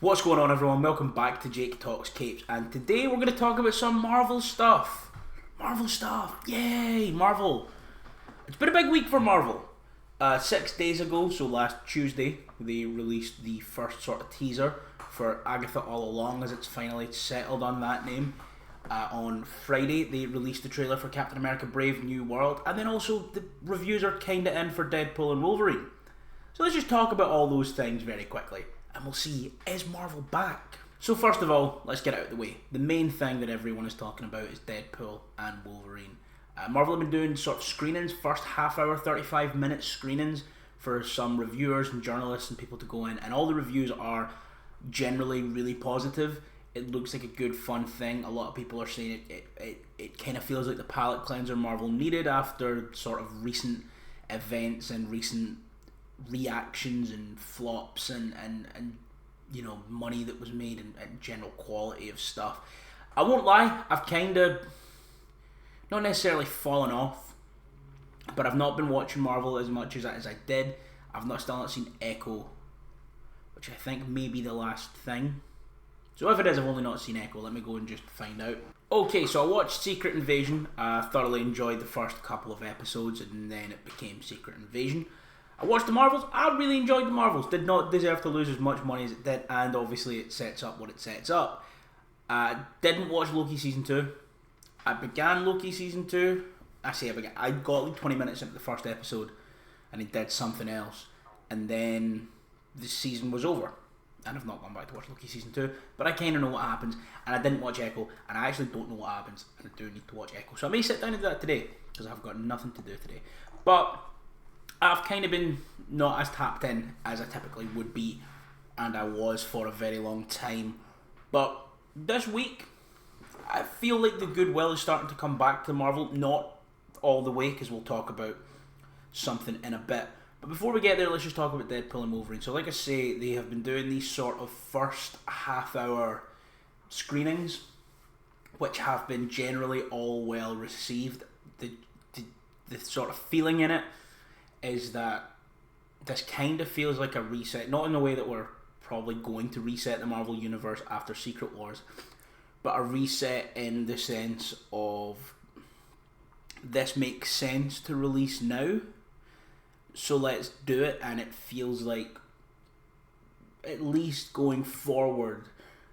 What's going on, everyone? Welcome back to Jake Talks Capes, and today we're going to talk about some Marvel stuff. Marvel stuff, yay, Marvel. It's been a big week for Marvel. 6 days ago, so last Tuesday, they released the first sort of teaser for Agatha All Along, as it's finally settled on that name. On Friday, they released the trailer for Captain America Brave New World, and then also the reviews are kinda in for Deadpool and Wolverine. So let's just talk about all those things very quickly, and we'll see, is Marvel back? So first of all, let's get it out of the way. The main thing that everyone is talking about is Deadpool and Wolverine. Marvel have been doing sort of screenings, first half hour, 35-minute screenings for some reviewers and journalists and people to go in, and all the reviews are generally really positive. It looks like a good, fun thing. A lot of people are saying it kind of feels like the palate cleanser Marvel needed after sort of recent events and recent reactions and flops and you know, money that was made and general quality of stuff. I won't lie, I've kind of not necessarily fallen off, but I've not been watching Marvel as much as I did. Still not seen Echo, which I think may be the last thing. So if it is, I've only not seen Echo. Let me go and just find out. Okay, so I watched Secret Invasion. I thoroughly enjoyed the first couple of episodes, and then it became Secret Invasion. I watched the Marvels. I really enjoyed the Marvels. Did not deserve to lose as much money as it did, and obviously it sets up what it sets up. Didn't watch Loki Season 2. I began Loki Season 2. I got like 20 minutes into the first episode, and it did something else. And then the season was over. And I've not gone back to watch Loki Season 2, but I kind of know what happens, and I didn't watch Echo, and I actually don't know what happens, and I do need to watch Echo. So I may sit down and do that today, because I've got nothing to do today. But I've kind of been not as tapped in as I typically would be, and I was for a very long time. But this week, I feel like the goodwill is starting to come back to Marvel. Not all the way, because we'll talk about something in a bit. But before we get there, let's just talk about Deadpool and Wolverine. So like I say, they have been doing these sort of first half-hour screenings, which have been generally all well received. The sort of feeling in it is that this kind of feels like a reset, not in the way that we're probably going to reset the Marvel Universe after Secret Wars, but a reset in the sense of this makes sense to release now, so let's do it. And it feels like, at least going forward,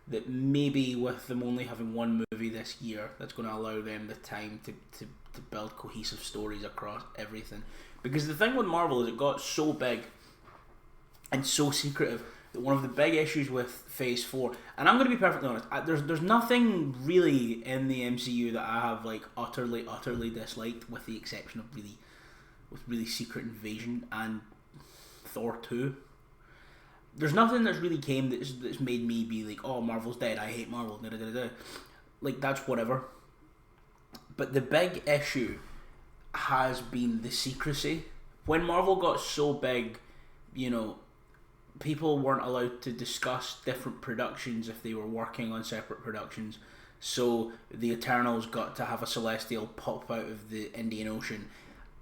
that maybe with them only having one movie this year, that's going to allow them the time to build cohesive stories across everything. Because the thing with Marvel is it got so big and so secretive that one of the big issues with Phase 4, and I'm going to be perfectly honest, there's nothing really in the MCU that I have like utterly disliked, with the exception of really Secret Invasion and Thor 2. There's nothing that's really came that's made me be like, oh, Marvel's dead, I hate Marvel, da da da da. Like, that's whatever. But the big issue has been the secrecy. When Marvel got so big, you know, people weren't allowed to discuss different productions if they were working on separate productions. So the Eternals got to have a Celestial pop out of the Indian Ocean,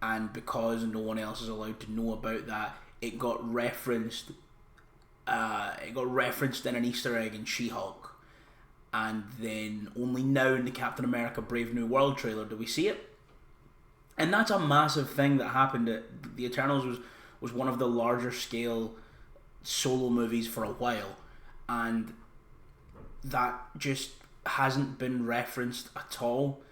and because no one else is allowed to know about that, it got referenced. It got referenced in an Easter egg in She-Hulk, and then only now in the Captain America Brave New World trailer do we see it. And that's a massive thing that happened. The Eternals was one of the larger scale solo movies for a while, and that just hasn't been referenced at all.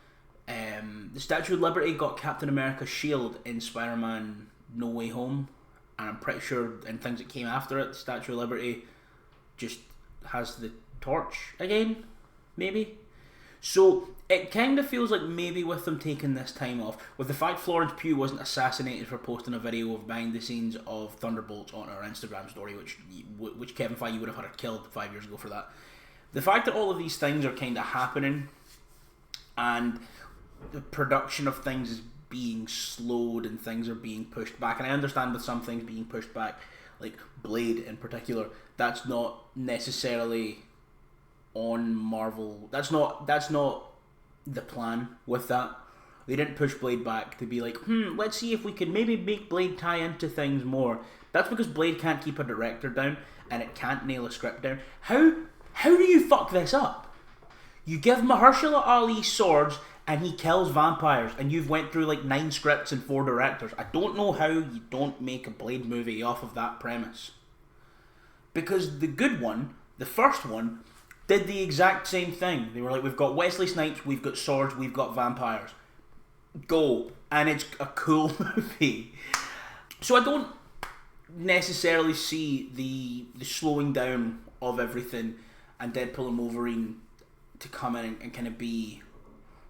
The Statue of Liberty got Captain America's shield in Spider-Man No Way Home, and I'm pretty sure in things that came after it, the Statue of Liberty just has the torch again, maybe. So it kind of feels like maybe with them taking this time off, with the fact Florence Pugh wasn't assassinated for posting a video of behind the scenes of Thunderbolts on her Instagram story, which Kevin Feige would have had her killed 5 years ago for that. The fact that all of these things are kind of happening, and the production of things is being slowed and things are being pushed back, and I understand with some things being pushed back, like Blade in particular, that's not necessarily on Marvel. That's not the plan with that. They didn't push Blade back to be like, let's see if we could maybe make Blade tie into things more. That's because Blade can't keep a director down. and it can't nail a script down. How do you fuck this up? You give Mahershala Ali swords and he kills vampires, and you've went through like 9 scripts and 4 directors. I don't know how you don't make a Blade movie off of that premise. Because the good one, the first one, did the exact same thing. They were like, we've got Wesley Snipes, we've got swords, we've got vampires. Go. And it's a cool movie. So I don't necessarily see the slowing down of everything and Deadpool and Wolverine to come in and kind of be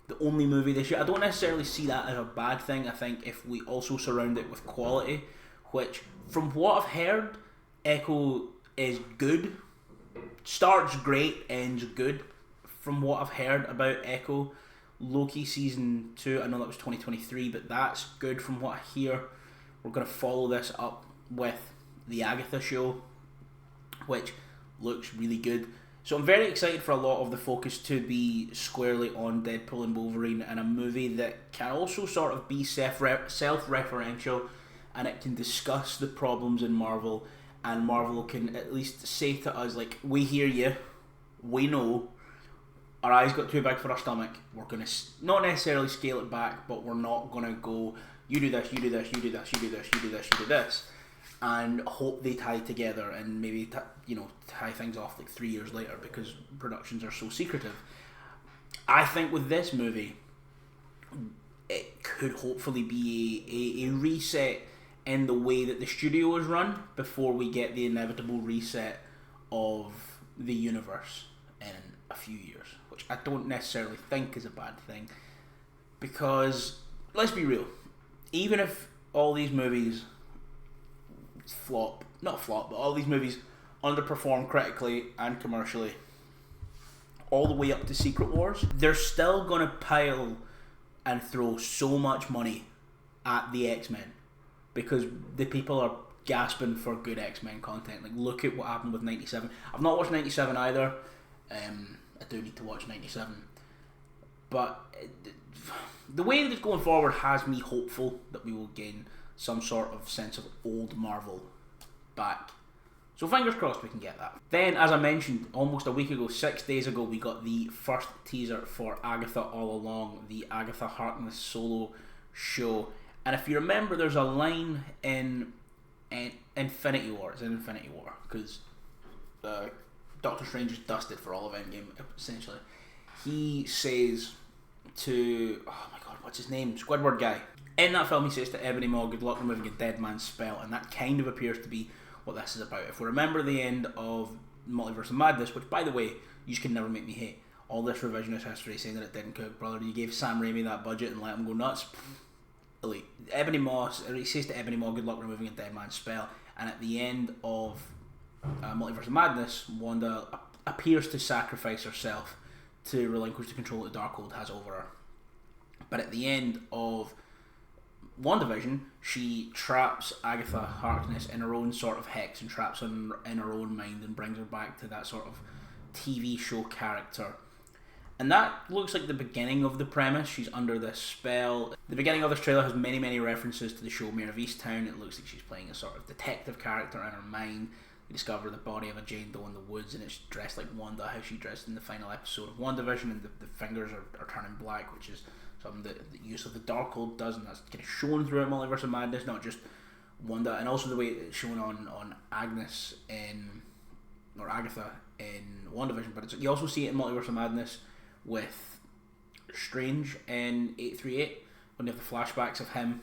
the only movie this year. I don't necessarily see that as a bad thing. I think if we also surround it with quality, which from what I've heard, Echo is good. Starts great, ends good. From what I've heard about Echo, Loki season 2, I know that was 2023, but that's good from what I hear. We're going to follow this up with the Agatha show, which looks really good. So I'm very excited for a lot of the focus to be squarely on Deadpool and Wolverine, and a movie that can also sort of be self-referential, and it can discuss the problems in Marvel, and Marvel can at least say to us, like, we hear you, we know, our eyes got too big for our stomach, we're going to not necessarily scale it back, but we're not going to go, you do this, you do this, you do this, you do this, you do this, you do this, and hope they tie together and maybe tie things off like 3 years later, because productions are so secretive. I think with this movie, it could hopefully be a reset in the way that the studio is run before we get the inevitable reset of the universe in a few years, which I don't necessarily think is a bad thing, because let's be real, even if all these movies but all these movies underperform critically and commercially all the way up to Secret Wars, they're still going to pile and throw so much money at the X-Men, because the people are gasping for good X-Men content. Like, look at what happened with 97. I've not watched 97 either. I do need to watch 97. But the way that it's going forward has me hopeful that we will gain some sort of sense of old Marvel back. So fingers crossed we can get that. Then, as I mentioned, almost a week ago, 6 days ago, we got the first teaser for Agatha All Along, the Agatha Harkness solo show. And if you remember, there's a line in Infinity War. It's in Infinity War, because Doctor Strange is dusted for all of Endgame, essentially. He says to, oh my god, what's his name? Squidward guy. In that film, he says to Ebony Maw, good luck removing a dead man's spell, and that kind of appears to be what this is about. If we remember the end of Multiverse of Madness, which, by the way, you just can never make me hate all this revisionist history saying that it didn't cook, brother. You gave Sam Raimi that budget and let him go nuts. Elite. Ebony Maw, he says to Ebony Maw, good luck removing a dead man's spell, and at the end of Multiverse of Madness, Wanda appears to sacrifice herself to relinquish the control that Darkhold has over her. But at the end of WandaVision, she traps Agatha Harkness in her own sort of hex and traps her in her own mind and brings her back to that sort of TV show character. And that looks like the beginning of the premise. She's under this spell. The beginning of this trailer has many, many references to the show Mayor of Easttown. It looks like she's playing a sort of detective character in her mind. We discover the body of a Jane Doe in the woods, and it's dressed like Wanda, how she dressed in the final episode of WandaVision, and the fingers are turning black, which is something that the use of the Darkhold does, and that's kind of shown throughout Multiverse of Madness, not just Wanda, and also the way it's shown on Agatha in WandaVision, but you also see it in Multiverse of Madness with Strange in 838, when they have the flashbacks of him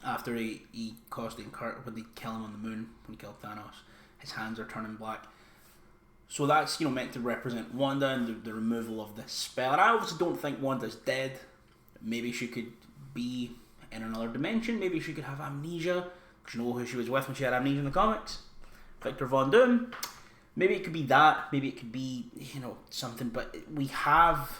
after he caused the when they kill him on the moon, when he killed Thanos. His hands are turning black. So that's, meant to represent Wanda and the removal of this spell. And I obviously don't think Wanda's dead. Maybe she could be in another dimension. Maybe she could have amnesia, because you know who she was with when she had amnesia in the comics? Victor Von Doom. Maybe it could be that. Maybe it could be, something. But we have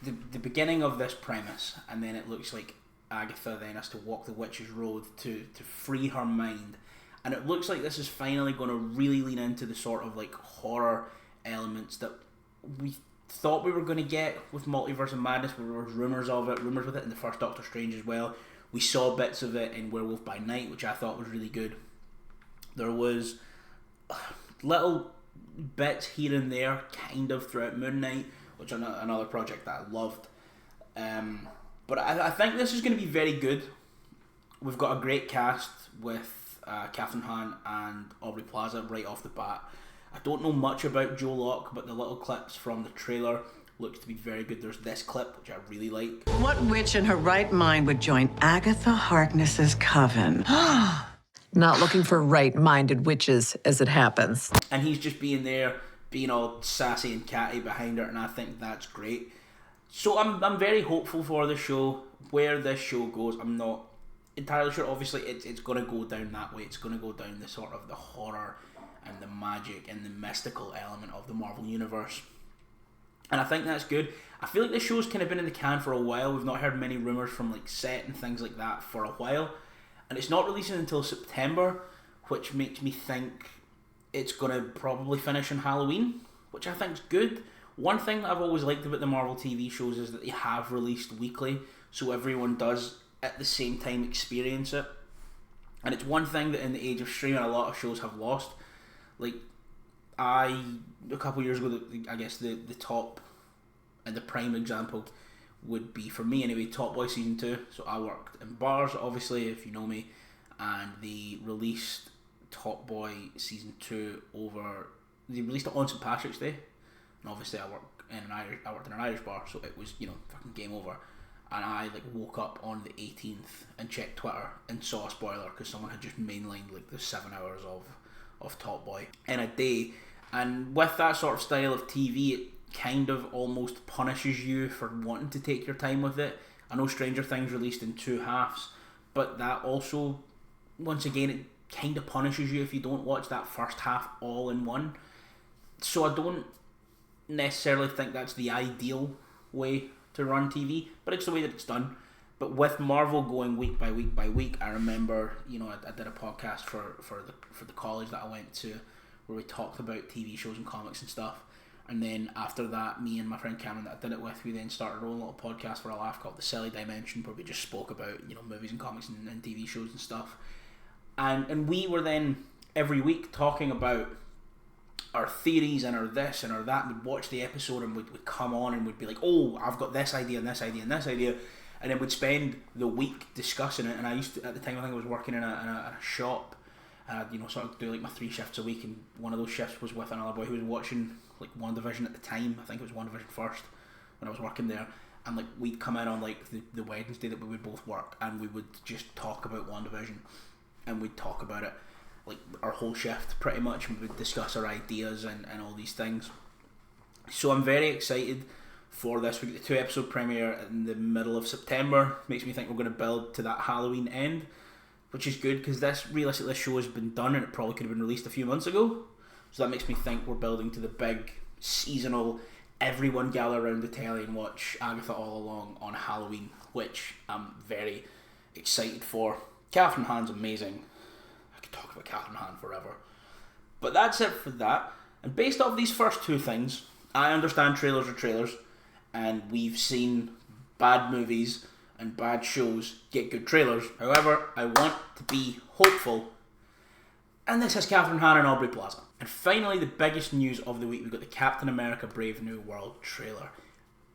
the beginning of this premise, and then it looks like Agatha then has to walk the witch's road to free her mind. And it looks like this is finally going to really lean into the sort of like horror elements that we thought we were going to get with Multiverse of Madness. There was rumours with it in the first Doctor Strange as well. We saw bits of it in Werewolf by Night, which I thought was really good. There was little bits here and there, kind of throughout Moon Knight, which is another project that I loved. But I think this is going to be very good. We've got a great cast with Catherine Hahn and Aubrey Plaza right off the bat. I don't know much about Joe Locke, but the little clips from the trailer looks to be very good. There's this clip, which I really like. What witch in her right mind would join Agatha Harkness's coven? Not looking for right-minded witches, as it happens. And he's just being there, being all sassy and catty behind her, and I think that's great. So I'm very hopeful for the show. Where this show goes, I'm not entirely sure. Obviously, it's going to go down that way. It's going to go down the sort of the horror and the magic and the mystical element of the Marvel Universe. And I think that's good. I feel like the show's kind of been in the can for a while. We've not heard many rumours from like set and things like that for a while. And it's not releasing until September, which makes me think it's going to probably finish on Halloween, which I think is good. One thing that I've always liked about the Marvel TV shows is that they have released weekly, so everyone does at the same time experience it. And it's one thing that in the age of streaming a lot of shows have lost. Like, a couple of years ago, I guess the top and the prime example would be, for me anyway, Top Boy Season 2. So I worked in bars, obviously, if you know me, and they released Top Boy Season 2 they released it on St. Patrick's Day, and obviously I worked in an Irish bar, so it was, fucking game over. And I woke up on the 18th and checked Twitter and saw a spoiler because someone had just mainlined the 7 hours of Top Boy in a day. And with that sort of style of TV, it kind of almost punishes you for wanting to take your time with it. I know Stranger Things released in 2 halves, but that also, once again, it kind of punishes you if you don't watch that first half all in one. So I don't necessarily think that's the ideal way to run TV, but it's the way that it's done. But with Marvel going week by week by week, I remember, I did a podcast for the college that I went to, where we talked about TV shows and comics and stuff. And then after that, me and my friend Cameron that I did it with, we then started our own little podcast for a laugh called The Silly Dimension, where we just spoke about, movies and comics and TV shows and stuff. And we were then every week talking about our theories and our this and our that. We'd watch the episode and we'd come on and we'd be like, oh, I've got this idea and this idea and this idea. And then we'd spend the week discussing it. And I used to, at the time, I think I was working in a shop. Sort of do my 3 shifts a week, and one of those shifts was with another boy who was watching WandaVision at the time. I think it was WandaVision first when I was working there, and we'd come in on the Wednesday that we would both work, and we would just talk about WandaVision, and we'd talk about it our whole shift pretty much, and we would discuss our ideas and all these things. So I'm very excited for this week. The 2-episode premiere in the middle of September makes me think we're going to build to that Halloween end, which is good because this show has been done and it probably could have been released a few months ago. So that makes me think we're building to the big seasonal, everyone gather around the telly and watch Agatha All Along on Halloween, which I'm very excited for. Catherine Hahn's amazing. I could talk about Catherine Hahn forever. But that's it for that. And based off these first 2 things, I understand trailers are trailers, and we've seen bad movies and bad shows get good trailers. However, I want to be hopeful, and this has Catherine Hahn and Aubrey Plaza. And finally, the biggest news of the week, we've got the Captain America Brave New World trailer.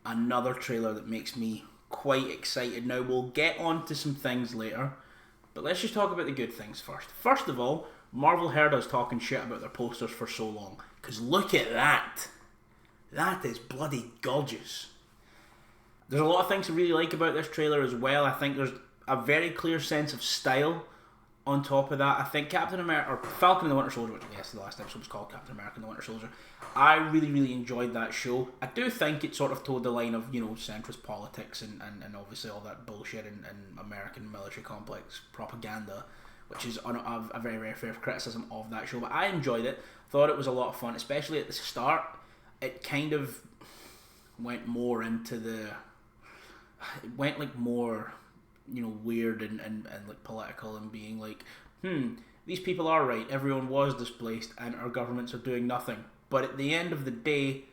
Another trailer that makes me quite excited. Now, we'll get on to some things later, but let's just talk about the good things first. First of all, Marvel heard us talking shit about their posters for so long, because look at that. That is bloody gorgeous. There's a lot of things to really like about this trailer as well. I think there's a very clear sense of style on top of that. I think Captain America, or Falcon and the Winter Soldier, which I guess the last episode was called Captain America and the Winter Soldier, I really, really enjoyed that show. I do think it sort of toed the line of, centrist politics and obviously all that bullshit and American military complex propaganda, which is a very, very fair criticism of that show. But I enjoyed it. Thought it was a lot of fun, especially at the start. It kind of went more into more weird and political, and being these people are right, everyone was displaced and our governments are doing nothing, but at the end of the day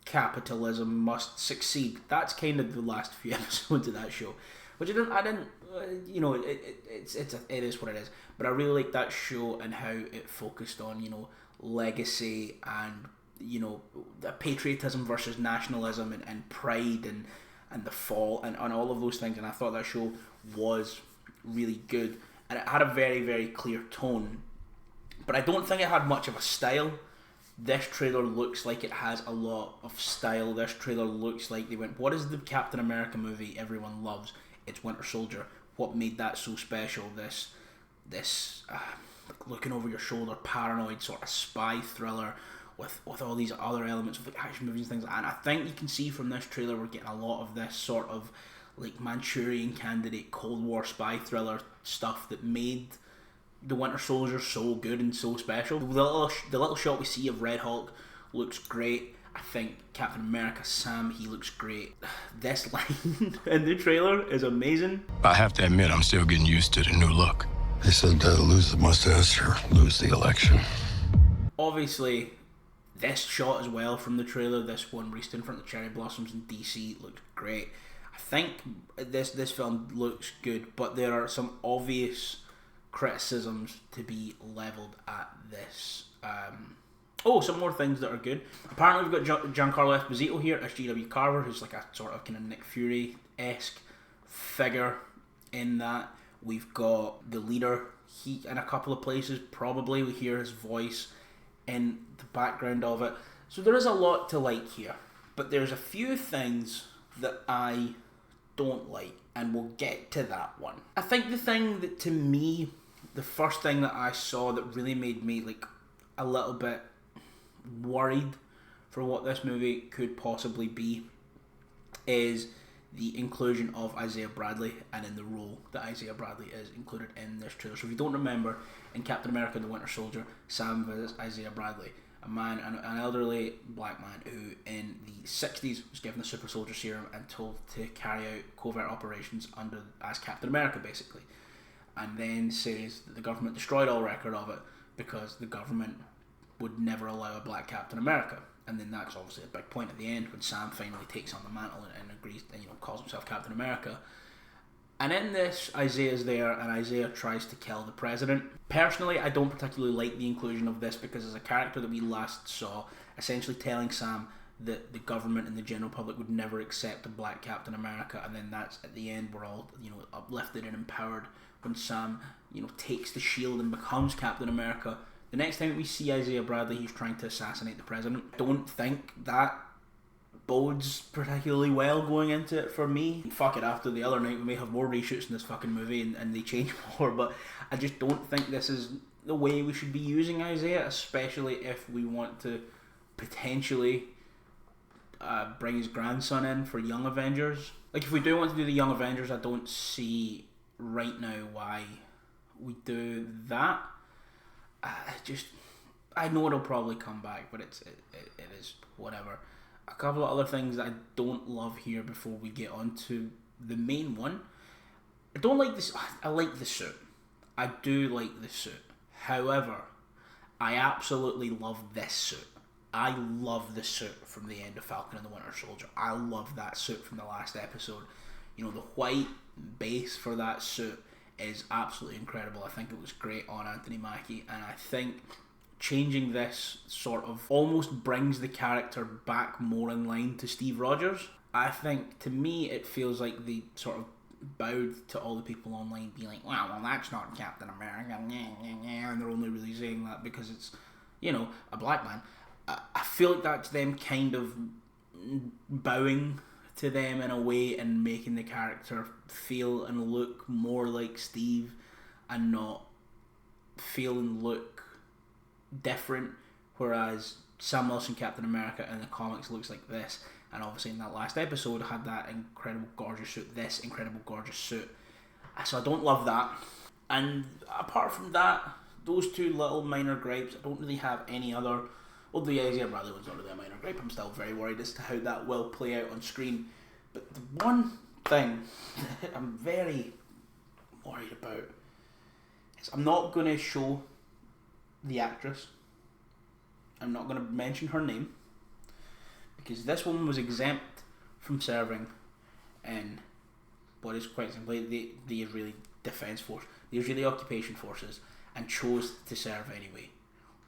capitalism must succeed. That's kind of the last few episodes of that show, which it is what it is, but I really like that show and how it focused on legacy and, you know, the patriotism versus nationalism and pride and the fall and all of those things. And I thought that show was really good. And it had a very, very clear tone. But I don't think it had much of a style. This trailer looks like it has a lot of style. This trailer looks like they went, what is the Captain America movie everyone loves? It's Winter Soldier. What made that so special? This like looking over your shoulder, paranoid sort of spy thriller with all these other elements of like action movies and things. And I think you can see from this trailer we're getting a lot of this sort of like Manchurian Candidate, Cold War spy thriller stuff that made the Winter Soldier so good and so special. The little shot we see of Red Hulk looks great. I think Captain America, Sam, he looks great. This line in the trailer is amazing. I have to admit, I'm still getting used to the new look. They said lose the mustache or lose the election. Obviously, this shot as well from the trailer, this one where he stood in front of the cherry blossoms in DC, looked great. I think this film looks good, but there are some obvious criticisms to be levelled at this. Some more things that are good. Apparently we've got Giancarlo Esposito here as G.W. Carver, who's like a sort of kind of Nick Fury-esque figure in that. We've got the leader, he in a couple of places, probably we hear his voice in the background of it. So there is a lot to like here. But there's a few things that I don't like, and we'll get to that one. I think the thing that, to me, the first thing that I saw that really made me like a little bit worried for what this movie could possibly be is the inclusion of Isaiah Bradley and in the role that Isaiah Bradley is included in this trailer. So if you don't remember, in Captain America the Winter Soldier, Sam visits Isaiah Bradley, an elderly black man who in the 60s was given the super soldier serum and told to carry out covert operations as Captain America basically, and then says that the government destroyed all record of it because the government would never allow a black Captain America. And then that's obviously a big point at the end when Sam finally takes on the mantle and agrees, and calls himself Captain America. And in this, Isaiah's there, and Isaiah tries to kill the president. Personally, I don't particularly like the inclusion of this because as a character that we last saw, essentially telling Sam that the government and the general public would never accept a black Captain America, and then that's at the end we're all uplifted and empowered when Sam takes the shield and becomes Captain America. The next time we see Isaiah Bradley, he's trying to assassinate the president. Don't think that bodes particularly well going into it for me. Fuck it, after the other night we may have more reshoots in this fucking movie and they change more, but I just don't think this is the way we should be using Isaiah, especially if we want to potentially bring his grandson in for Young Avengers. Like, if we do want to do the Young Avengers, I don't see right now why we do that. I know it'll probably come back, but it is whatever. A couple of other things that I don't love here before we get on to the main one. I don't like this. I like the suit. I do like the suit. However, I absolutely love this suit. I love the suit from the end of Falcon and the Winter Soldier. I love that suit from the last episode. The white base for that suit is absolutely incredible. I think it was great on Anthony Mackie, and I think changing this sort of almost brings the character back more in line to Steve Rogers. I think, to me, it feels like they sort of bowed to all the people online being like, well, that's not Captain America, and they're only really saying that because it's, a black man. I feel like that's them kind of bowing to them in a way and making the character feel and look more like Steve and not feel and look different, whereas Sam Wilson Captain America in the comics looks like this, and obviously in that last episode had that incredible gorgeous suit, this incredible gorgeous suit. So I don't love that. And apart from that, those two little minor gripes, I don't really have any other. Well, the Isaiah Bradley one's not really a minor gripe. I'm still very worried as to how that will play out on screen. But the one thing that I'm very worried about is I'm not going to show the actress. I'm not going to mention her name because this woman was exempt from serving in what is quite simply the Israeli Defence Force, the Israeli Occupation Forces, and chose to serve anyway.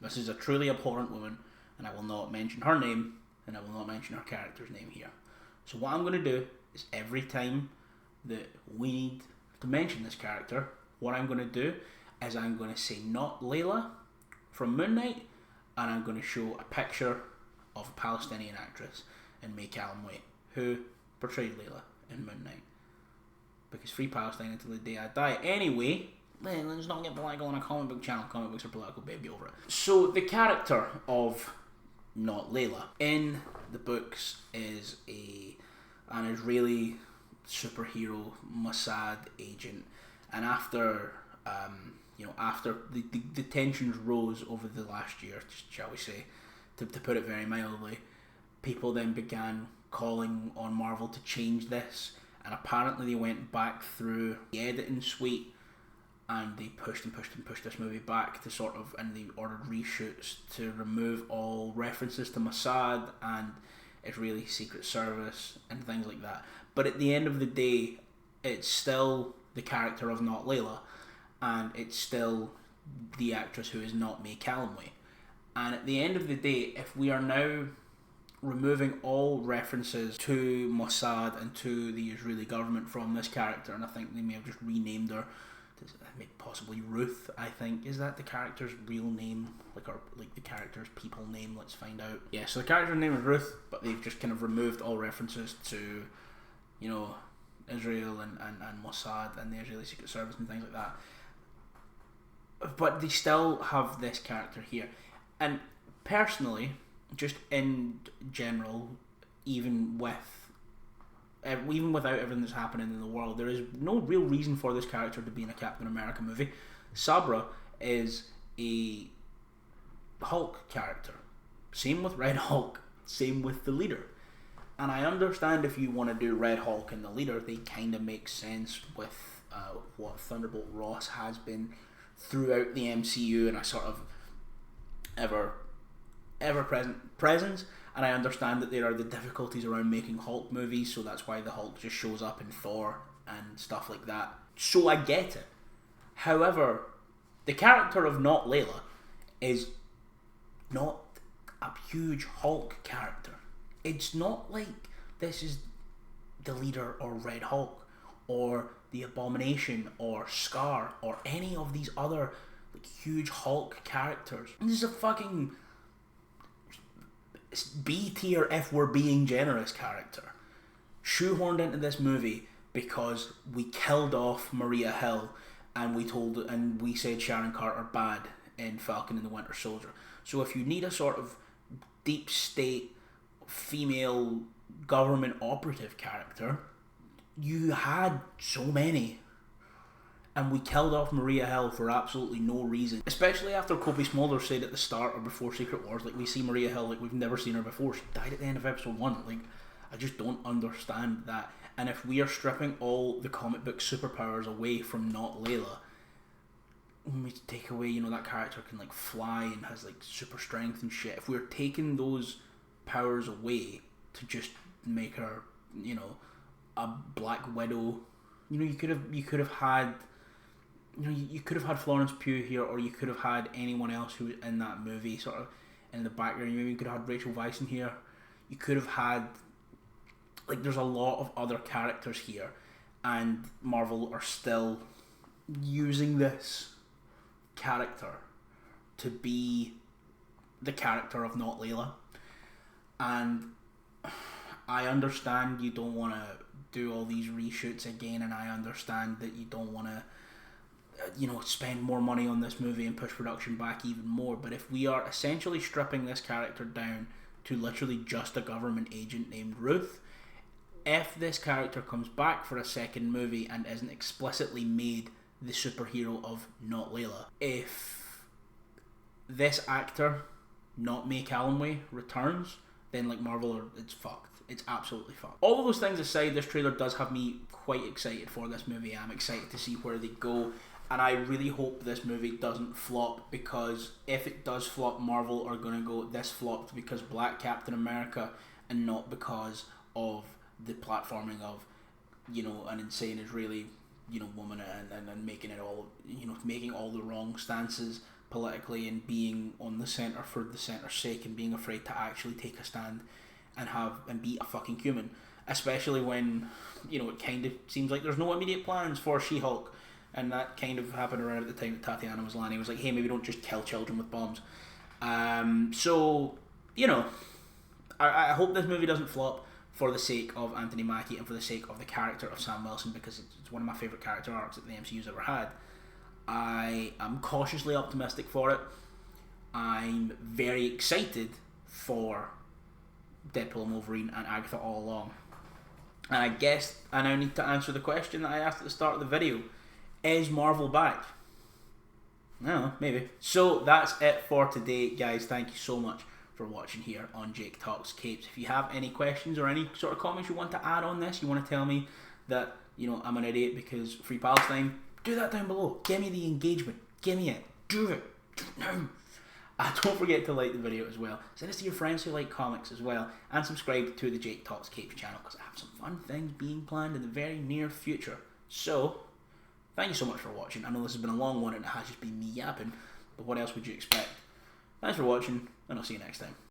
This is a truly abhorrent woman, and I will not mention her name, and I will not mention her character's name here. So what I'm going to do is every time that we need to mention this character, what I'm going to do is I'm going to say not Layla from Moon Knight, and I'm going to show a picture of a Palestinian actress in May Callum Way, who portrayed Layla in Moon Knight. Because free Palestine until the day I die. Anyway, let's not get political on a comic book channel. Comic books are political, baby, over it. So the character of not Layla in the books is an Israeli superhero Mossad agent, and after after the tensions rose over the last year, shall we say, to put it very mildly, people then began calling on Marvel to change this, and apparently they went back through the editing suite and they pushed this movie back to sort of, and they ordered reshoots to remove all references to Mossad and Israeli Secret Service and things like that. But at the end of the day, it's still the character of not Layla, and it's still the actress who is not May Callum Way. And at the end of the day, if we are now removing all references to Mossad and to the Israeli government from this character, and I think they may have just renamed her, possibly Ruth, I think. Is that the character's real name? Like the character's people name? Let's find out. Yeah, so the character's name is Ruth, but they've just kind of removed all references to, Israel and Mossad and the Israeli Secret Service and things like that. But they still have this character here. And personally, just in general, even without everything that's happening in the world, there is no real reason for this character to be in a Captain America movie. Sabra is a Hulk character. Same with Red Hulk. Same with the Leader. And I understand if you want to do Red Hulk and the Leader, they kind of make sense with what Thunderbolt Ross has been throughout the MCU, and a sort of ever-present presence. And I understand that there are the difficulties around making Hulk movies, so that's why the Hulk just shows up in Thor and stuff like that. So I get it. However, the character of not Layla is not a huge Hulk character. It's not like this is the Leader or Red Hulk or the Abomination or Scar or any of these other huge Hulk characters. This is a fucking B tier, if we're being generous, character shoehorned into this movie because we killed off Maria Hill and we said Sharon Carter bad in Falcon and the Winter Soldier. So if you need a sort of deep state female government operative character, you had so many. And we killed off Maria Hill for absolutely no reason. Especially after Kobe Smulders said at the start or before Secret Wars, we see Maria Hill like we've never seen her before. She died at the end of episode 1. I just don't understand that. And if we are stripping all the comic book superpowers away from not Layla, when we take away, that character can fly and has super strength and shit. If we're taking those powers away to just make her, a Black Widow, you could have had. You could have had Florence Pugh here, or you could have had anyone else who was in that movie sort of in the background. Maybe you could have had Rachel Weisz in here. You could have had there's a lot of other characters here, and Marvel are still using this character to be the character of not Layla. And I understand you don't want to do all these reshoots again, and I understand that you don't want to spend more money on this movie and push production back even more. But if we are essentially stripping this character down to literally just a government agent named Ruth, if this character comes back for a second movie and isn't explicitly made the superhero of not Layla, if this actor, not May Callum Way, returns, then Marvel, it's fucked. It's absolutely fucked. All of those things aside, this trailer does have me quite excited for this movie. I'm excited to see where they go. And I really hope this movie doesn't flop, because if it does flop, Marvel are going to go, this flopped because Black Captain America and not because of the platforming of, an insane Israeli, woman and making it all, making all the wrong stances politically and being on the centre for the centre's sake and being afraid to actually take a stand and be a fucking human. Especially when, it kind of seems like there's no immediate plans for She-Hulk. And that kind of happened around at the time that Tatiana was landing. It was like, hey, maybe don't just kill children with bombs. I hope this movie doesn't flop for the sake of Anthony Mackie and for the sake of the character of Sam Wilson, because it's one of my favourite character arcs that the MCU's ever had. I am cautiously optimistic for it. I'm very excited for Deadpool and Wolverine and Agatha All Along. And I guess I now need to answer the question that I asked at the start of the video. Is Marvel back? I don't know, maybe. So that's it for today, guys. Thank you so much for watching here on Jake Talks Capes. If you have any questions or any sort of comments you want to add on this, you want to tell me that, I'm an idiot because Free Palestine, do that down below. Give me the engagement. Give me it. Do it. Don't forget to like the video as well. Send this to your friends who like comics as well. And subscribe to the Jake Talks Capes channel, because I have some fun things being planned in the very near future. So, thank you so much for watching. I know this has been a long one and it has just been me yapping, but what else would you expect? Thanks for watching, and I'll see you next time.